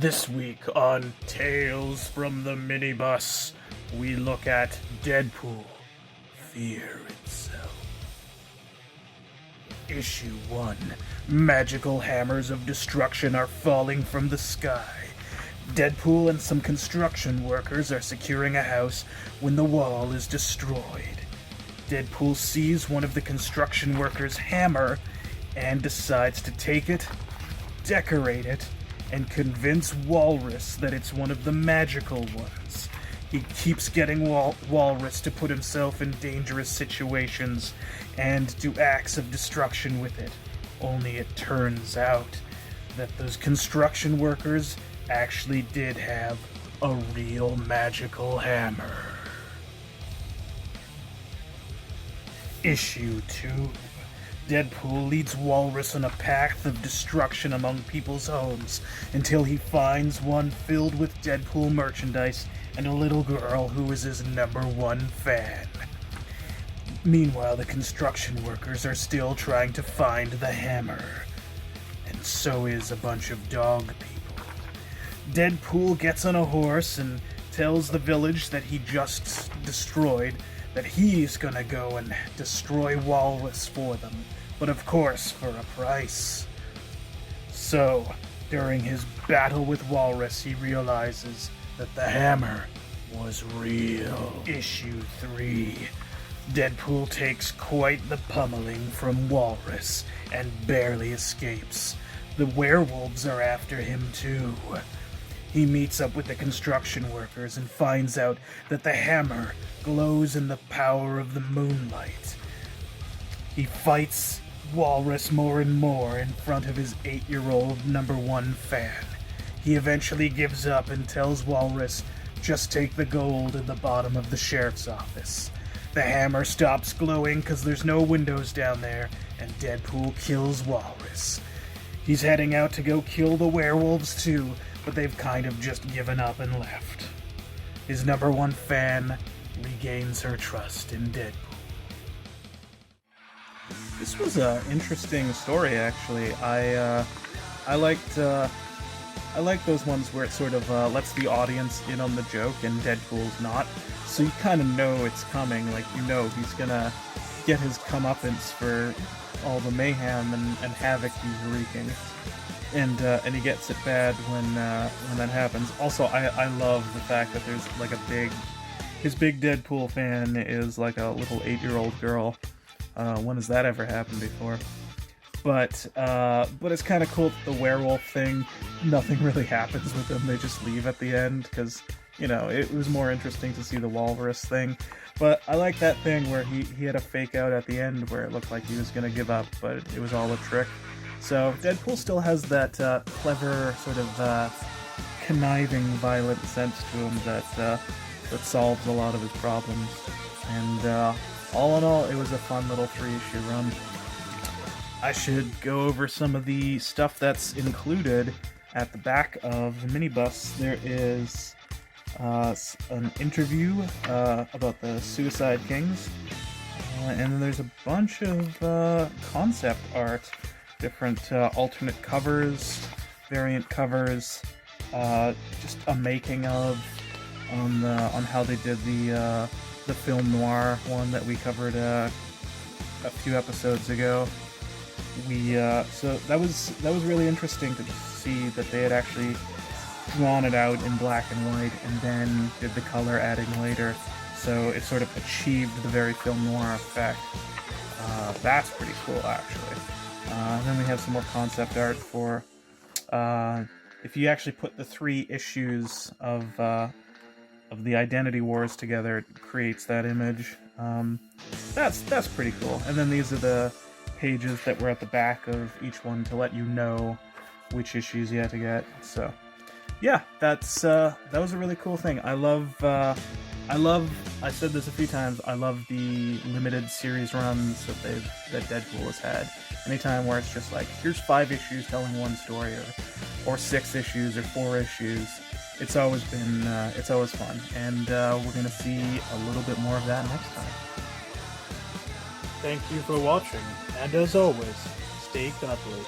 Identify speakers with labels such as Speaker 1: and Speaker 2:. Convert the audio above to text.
Speaker 1: This week on Tales from the Minibus, we look at Deadpool, Fear Itself. Issue 1. Magical hammers of destruction are falling from the sky. Deadpool and some construction workers are securing a house when the wall is destroyed. Deadpool sees one of the construction workers' hammer and decides to take it, decorate it, and convince Walrus that it's one of the magical ones. He keeps getting Walrus to put himself in dangerous situations and do acts of destruction with it. Only it turns out that those construction workers actually did have a real magical hammer. Issue 2. Deadpool leads Walrus on a path of destruction among people's homes until he finds one filled with Deadpool merchandise and a little girl who is his #1 fan. Meanwhile, the construction workers are still trying to find the hammer, and so is a bunch of dog people. Deadpool gets on a horse and tells the village that he just destroyed that he's gonna go and destroy Walrus for them, but of course for a price. So, during his battle with Walrus, he realizes that the hammer was real. Issue 3. Deadpool takes quite the pummeling from Walrus and barely escapes. The werewolves are after him too. He meets up with the construction workers and finds out that the hammer glows in the power of the moonlight. He fights Walrus more and more in front of his 8-year-old #1 fan. He eventually gives up and tells Walrus, just take the gold in the bottom of the sheriff's office. The hammer stops glowing because there's no windows down there, and Deadpool kills Walrus. He's heading out to go kill the werewolves too, but they've kind of just given up and left. His #1 fan regains her trust in Deadpool. This was an interesting story, actually. I liked those ones where it sort of lets the audience in on the joke and Deadpool's not. So you kind of know it's coming, like you know he's gonna get his comeuppance for all the mayhem and havoc he's wreaking. And he gets it bad when that happens. Also, I love the fact that there's like his big Deadpool fan is like a little 8-year-old girl. When has that ever happened before? But it's kind of cool that the werewolf thing, nothing really happens with them. They just leave at the end because, you know, it was more interesting to see the walrus thing. But I like that thing where he had a fake out at the end where it looked like he was going to give up, but it was all a trick. So Deadpool still has that clever sort of conniving, violent sense to him that solves a lot of his problems. And all in all, it was a fun little 3-issue run. I should go over some of the stuff that's included at the back of the minibus. There is an interview about the Suicide Kings, and then there's a bunch of concept art, different alternate covers, variant covers, just a making of on how they did the film noir one that we covered a few episodes ago. So that was really interesting to see that they had actually drawn it out in black and white and then did the color adding later, so it sort of achieved the very film noir effect. That's pretty cool, actually. And then we have some more concept art for if you actually put the 3 issues of the Identity Wars together, it creates that image. That's pretty cool. And then these are the pages that were at the back of each one to let you know which issues you had to get. So yeah, that was a really cool thing. I said this a few times, I love the limited series runs that Deadpool has had. Anytime where it's just like, here's 5 issues telling one story, or 6 issues, or 4 issues. It's always fun, and we're gonna see a little bit more of that next time. Thank you for watching, and as always, stay cuddly.